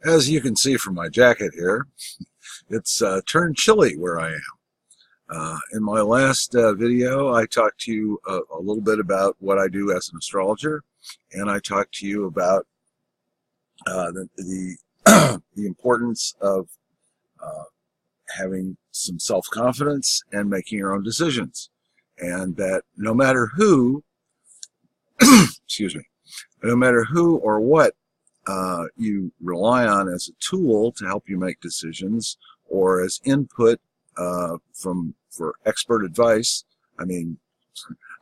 As you can see from my jacket here, it's turned chilly where I am. In my last video, I talked to you a little bit about what I do as an astrologer, and I talked to you about the the importance of having some self-confidence and making your own decisions, and that no matter who, excuse me, no matter who or what you rely on as a tool to help you make decisions or as input for expert advice. I mean,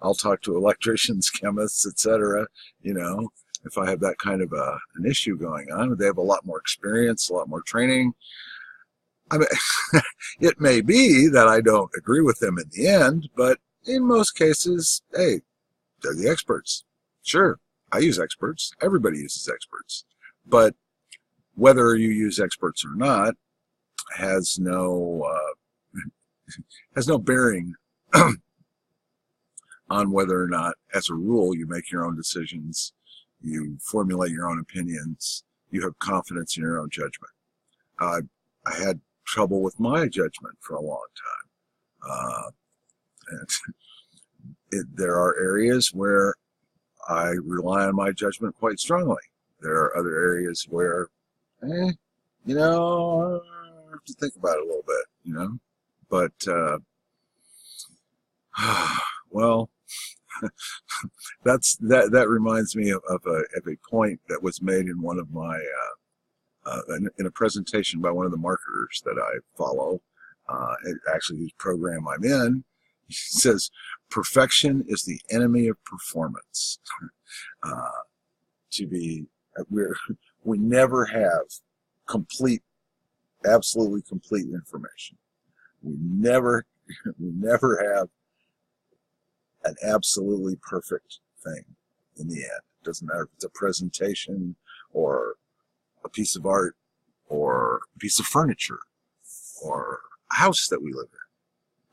I'll talk to electricians, chemists, etc. You know, if I have that kind of an issue going on, they have a lot more experience, a lot more training. I mean, it may be that I don't agree with them in the end, but in most cases, hey, they're the experts. Sure, I use experts. Everybody uses experts. But whether you use experts or not has no bearing on whether or not, as a rule, you make your own decisions, you formulate your own opinions, you have confidence in your own judgment. I had trouble with my judgment for a long time. There are areas where I rely on my judgment quite strongly. There are other areas where, you know, I have to think about it a little bit, you know. But, well, that reminds me of a point that was made in one of my, in a presentation by one of the marketers that I follow, actually whose program I'm in. He says, perfection is the enemy of performance. We never have absolutely complete information. We never have an absolutely perfect thing in the end. It doesn't matter if it's a presentation or a piece of art or a piece of furniture or a house that we live in.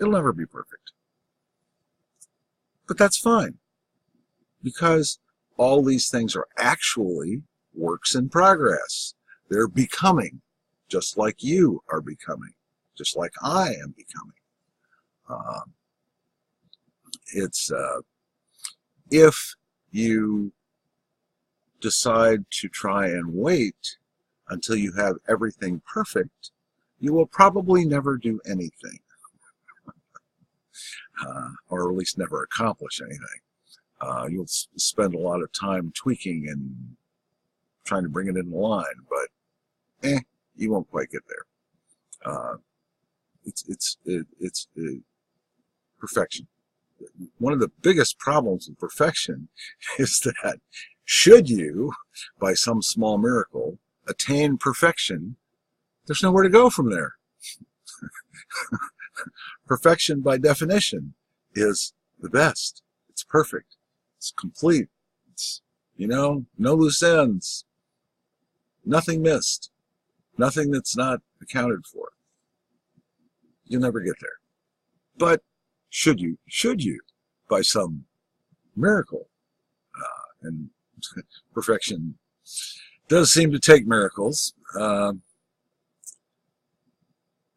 It'll never be perfect. But that's fine, because all these things are actually works in progress. They're becoming, just like you are becoming, just like I am becoming. If you decide to try and wait until you have everything perfect, you will probably never do anything, or at least never accomplish anything. You'll spend a lot of time tweaking and trying to bring it into line, but you won't quite get there. It's perfection. One of the biggest problems with perfection is that should you, by some small miracle, attain perfection, there's nowhere to go from there. Perfection, by definition, is the best. It's perfect. It's complete. It's, no loose ends. Nothing missed. Nothing that's not accounted for. You'll never get there. But should you, by some miracle, and perfection does seem to take miracles,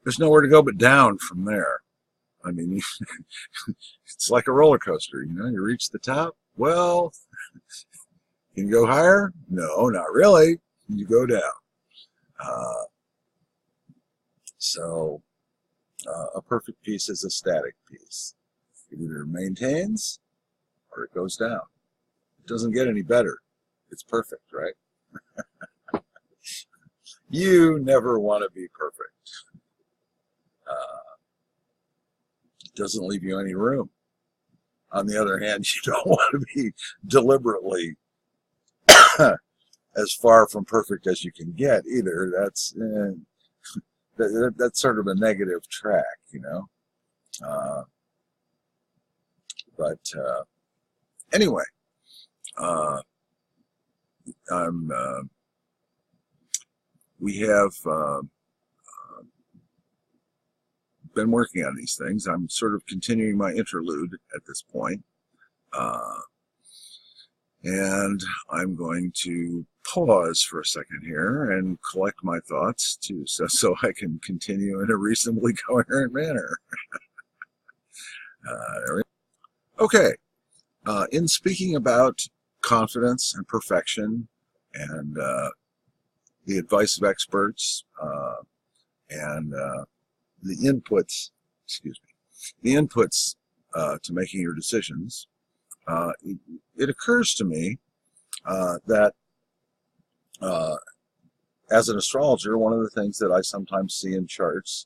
there's nowhere to go but down from there. I mean, it's like a roller coaster, you reach the top, well, you can go higher? No, not really. You go down. So a perfect piece is a static piece. It either maintains or it goes down. It doesn't get any better. It's perfect, right? You never want to be perfect. It doesn't leave you any room. On the other hand, you don't want to be deliberately as far from perfect as you can get either. That's sort of a negative track, But anyway, we have been working on these things. I'm sort of continuing my interlude at this point. And I'm going to pause for a second here and collect my thoughts too, so I can continue in a reasonably coherent manner. There we go. Okay, in speaking about confidence and perfection and the advice of experts and the inputs, the inputs to making your decisions, it occurs to me that as an astrologer, one of the things that I sometimes see in charts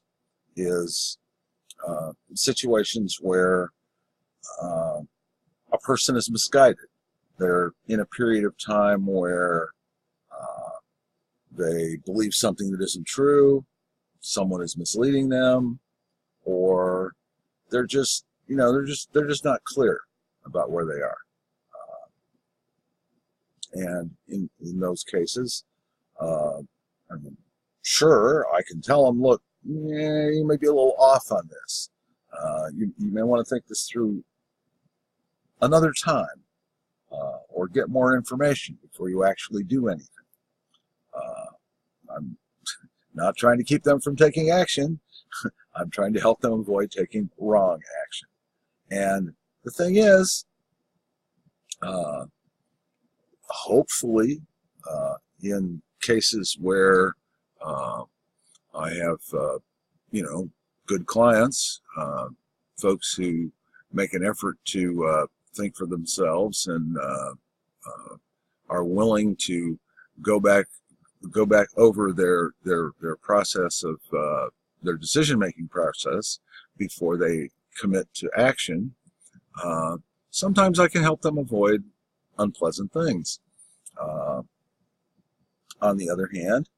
is situations where a person is misguided. They're in a period of time where they believe something that isn't true, someone is misleading them, or they're just, they're just not clear about where they are. And in those cases, I mean, sure, I can tell them, look, you may be a little off on this. You may want to think this through another time, or get more information before you actually do anything. I'm not trying to keep them from taking action. I'm trying to help them avoid taking wrong action. And the thing is, hopefully, in cases where I have, good clients, folks who make an effort to think for themselves and are willing to go back over their process of their decision-making process before they commit to action. Sometimes I can help them avoid unpleasant things. On the other hand,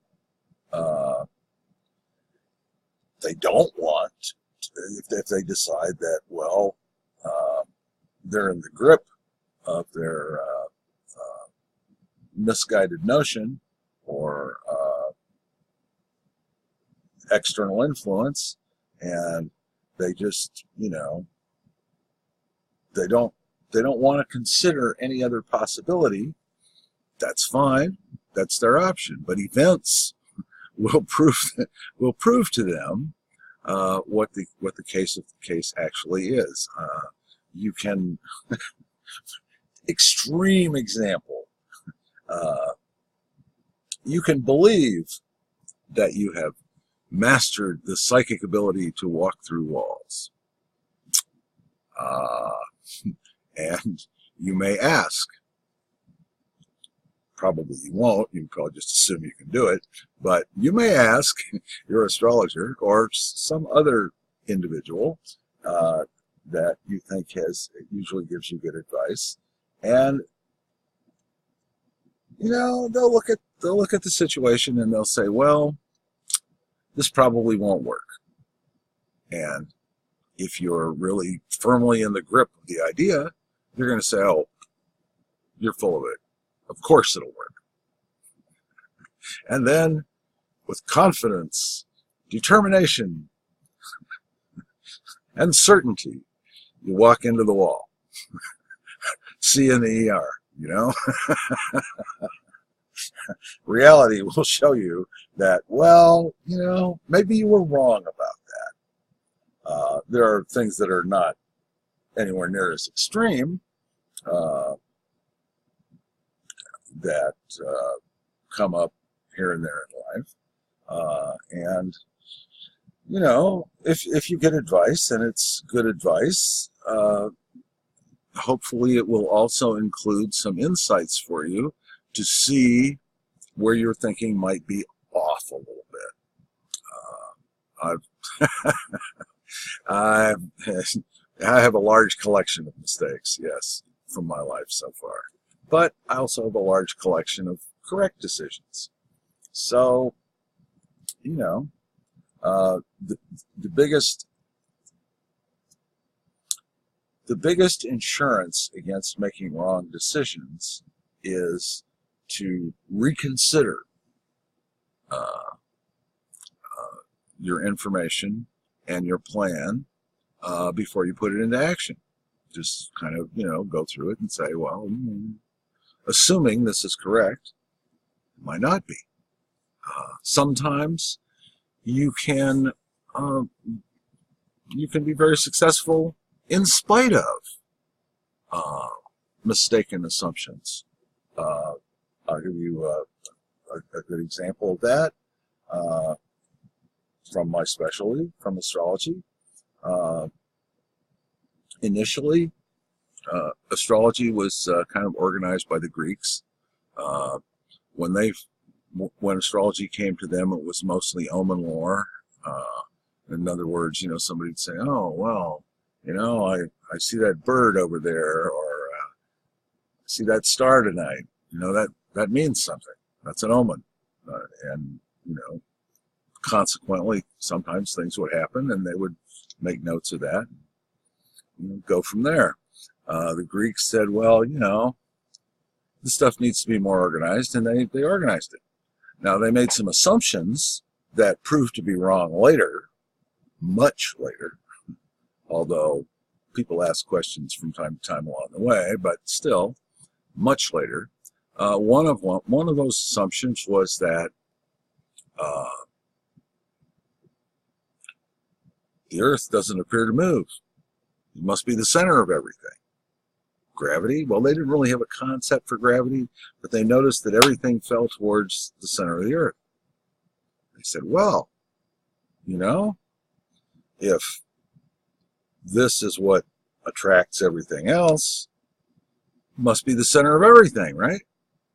they don't want, if they decide that, well, they're in the grip of their misguided notion or external influence, and they just, they don't want to consider any other possibility. That's fine. That's their option. But events will prove to them what the case actually is. You can extreme example. You can believe that you have mastered the psychic ability to walk through walls. And you may ask, probably you won't, you can probably just assume you can do it, but you may ask your astrologer or some other individual that you think usually gives you good advice, and they'll look at the situation and they'll say, well, this probably won't work. And if you're really firmly in the grip of the idea, you're going to say, oh, you're full of it. Of course it'll work. And then, with confidence, determination, and certainty, you walk into the wall. See you in the ER, Reality will show you that, well, maybe you were wrong about that. There are things that are not anywhere near as extreme that come up here and there in life. And, if you get advice and it's good advice, hopefully it will also include some insights for you to see where your thinking might be off a little bit. I have a large collection of mistakes, yes, from my life so far. But I also have a large collection of correct decisions. So, the biggest insurance against making wrong decisions is to reconsider your information and your plan before you put it into action. Just kind of, go through it and say, well, assuming this is correct, might not be. Sometimes you can be very successful in spite of mistaken assumptions. I'll give you a good example of that from my specialty, from astrology. Initially, astrology was kind of organized by the Greeks. When astrology came to them, it was mostly omen lore. In other words, somebody would say, "Oh, well, I see that bird over there, or I see that star tonight. That means something. That's an omen." And consequently, sometimes things would happen, and they would make notes of that, and go from there. The Greeks said, "Well, this stuff needs to be more organized," and they organized it. Now, they made some assumptions that proved to be wrong later, much later, although people ask questions from time to time along the way, but still, much later. One of those assumptions was that the Earth doesn't appear to move. It must be the center of everything. Gravity, well, they didn't really have a concept for gravity, but they noticed that everything fell towards the center of the Earth. They said, well, if this is what attracts everything else, it must be the center of everything, right?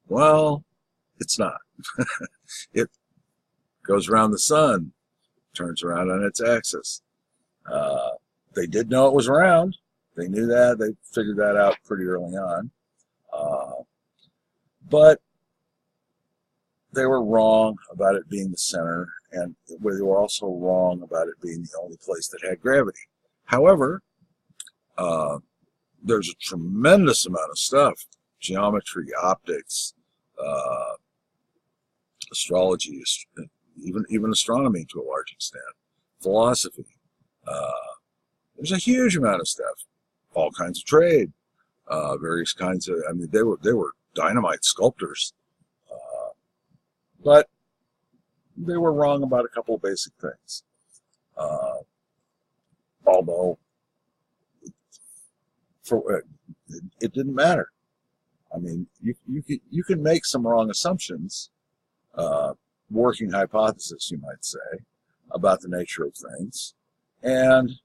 Well, it's not. It goes around the sun, turns around on its axis. They did know it was round. They knew that. They figured that out pretty early on. But they were wrong about it being the center, and they were also wrong about it being the only place that had gravity. However, there's a tremendous amount of stuff: geometry, optics, astrology, even astronomy to a large extent, philosophy. There's a huge amount of stuff. All kinds of trade, various kinds of. I mean, they were dynamite sculptors, but they were wrong about a couple of basic things. Although, it didn't matter. I mean, you can make some wrong assumptions, working hypothesis, you might say, about the nature of things, and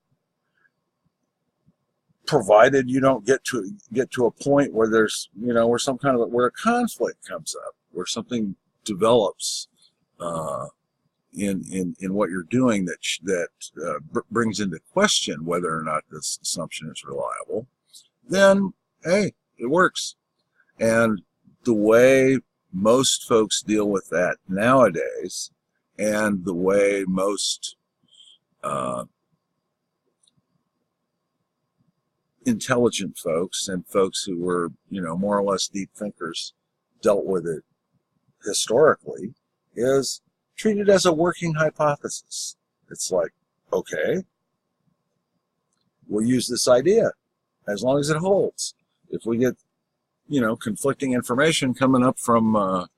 provided you don't get to a point where there's where a conflict comes up, where something develops in what you're doing that brings into question whether or not this assumption is reliable, then hey, it works. And the way most folks deal with that nowadays, and the way most intelligent folks and folks who were, more or less deep thinkers dealt with it historically, is treat it as a working hypothesis. It's like, okay, we'll use this idea as long as it holds. If we get, conflicting information coming up from our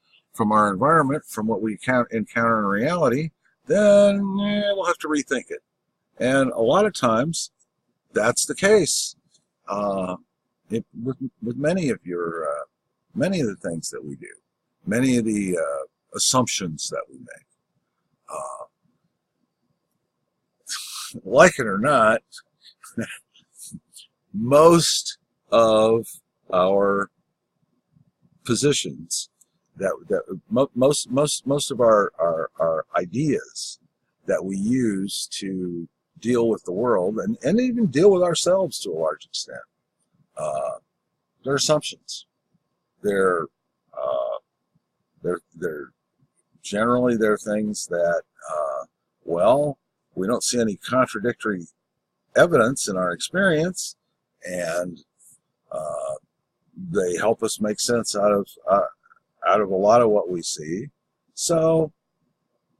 environment, from what we encounter in reality, then we'll have to rethink it. And a lot of times, that's the case. With many of the things that we do, many of the assumptions that we make, like it or not, most of our positions, most of our ideas that we use to deal with the world and even deal with ourselves to a large extent, they're assumptions. They're generally things that we don't see any contradictory evidence in our experience, and they help us make sense out of a lot of what we see. So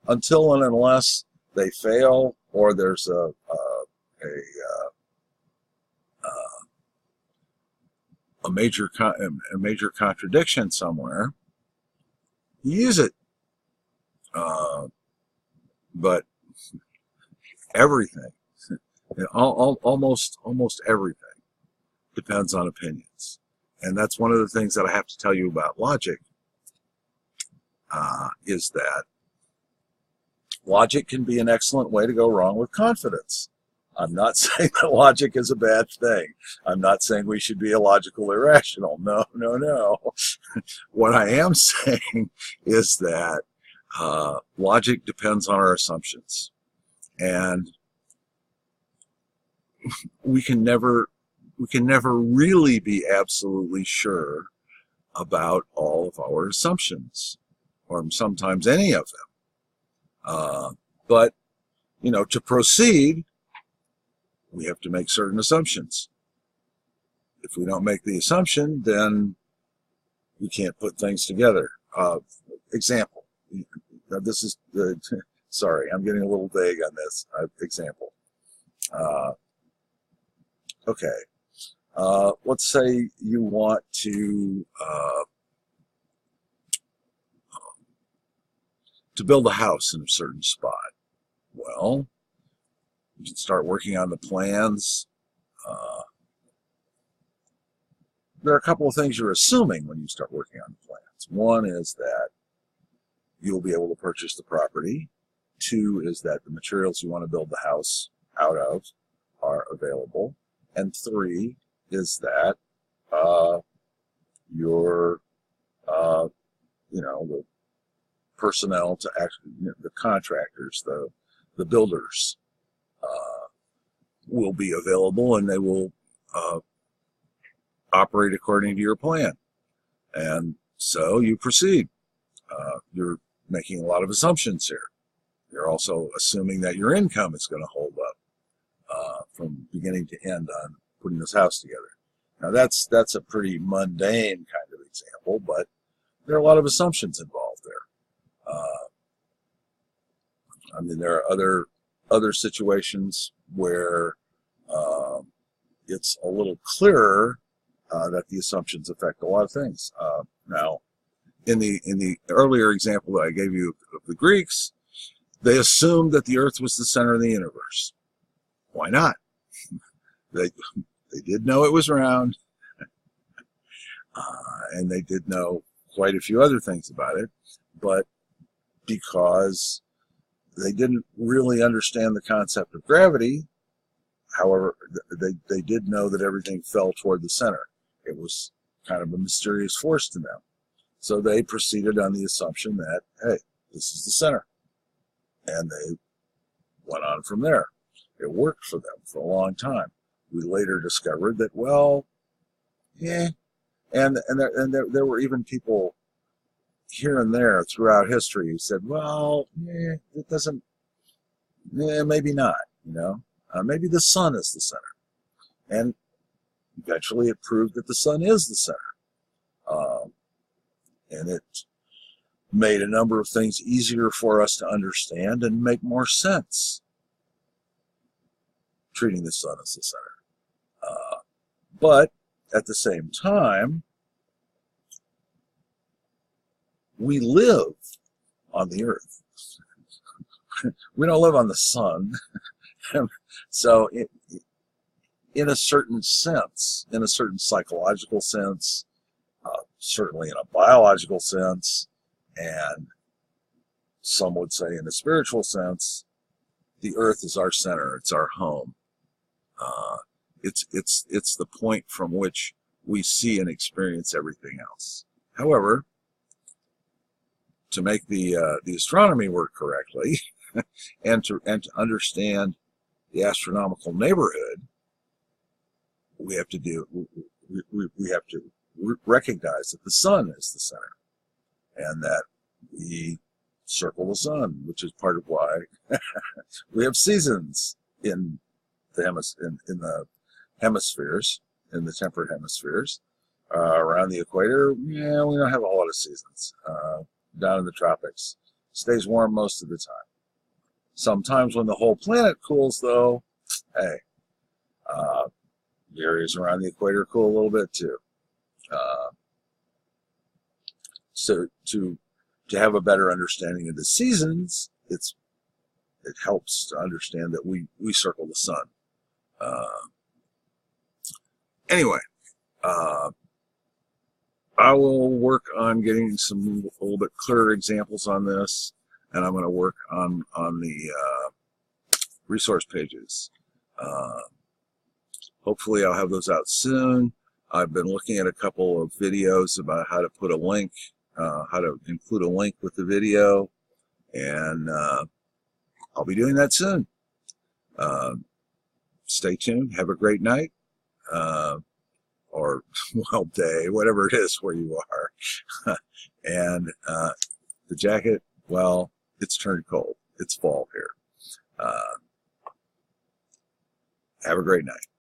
until and unless they fail, or there's a major contradiction somewhere, you use it. But everything, almost everything, depends on opinions. And that's one of the things that I have to tell you about logic, is that logic can be an excellent way to go wrong with confidence. I'm not saying that logic is a bad thing. I'm not saying we should be illogical or irrational. No, no, no. What I am saying is that logic depends on our assumptions. And we can never really be absolutely sure about all of our assumptions, or sometimes any of them. But, you know, to proceed, we have to make certain assumptions. If we don't make the assumption, then we can't put things together. Example. This is the, sorry, I'm getting a little vague on this. Example. Okay. Let's say you want to build a house in a certain spot. Well, you can start working on the plans. There are a couple of things you're assuming when you start working on the plans. One is that you'll be able to purchase the property. Two is that the materials you want to build the house out of are available. And three is that your, you know, the personnel to actually, you know, the contractors, the builders, will be available, and they will operate according to your plan. And so you proceed. You're making a lot of assumptions here. You're also assuming that your income is going to hold up from beginning to end on putting this house together. Now that's a pretty mundane kind of example, but there are a lot of assumptions involved there. I mean, there are other situations where it's a little clearer that the assumptions affect a lot of things. Now, in the earlier example that I gave you of the Greeks, they assumed that the Earth was the center of the universe. Why not? They did know it was round, and they did know quite a few other things about it, but because they didn't really understand the concept of gravity, however, they did know that everything fell toward the center. It was kind of a mysterious force to them. So they proceeded on the assumption that, hey, this is the center. And they went on from there. It worked for them for a long time. We later discovered that, well, yeah, and there were even people here and there throughout history who said, well, yeah, it doesn't, yeah, maybe not, you know, maybe the sun is the center. And eventually it proved that the sun is the center. And it made a number of things easier for us to understand and make more sense, treating the sun as the center. But at the same time, we live on the earth. We don't live on the sun. So in a certain sense, in a certain psychological sense, certainly in a biological sense, and some would say in a spiritual sense, the earth is our center, it's our home. It's the point from which we see and experience everything else. However, to make the astronomy work correctly, and to understand the astronomical neighborhood, we have to recognize that the sun is the center, and that we circle the sun, which is part of why we have seasons in the hemispheres, in the temperate hemispheres. Around the equator, yeah, we don't have a whole lot of seasons. Down in the tropics, stays warm most of the time. Sometimes when the whole planet cools, though, hey, the areas around the equator cool a little bit too. So to to have a better understanding of the seasons, it helps to understand that we circle the sun. Anyway, I will work on getting some a little bit clearer examples on this, and I'm going to work on the resource pages. Hopefully I'll have those out soon. I've been looking at a couple of videos about how to put a link, how to include a link with the video, and I'll be doing that soon. Stay tuned. Have a great night. Or, well, day, whatever it is where you are. And the jacket, well, it's turned cold. It's fall here. Have a great night.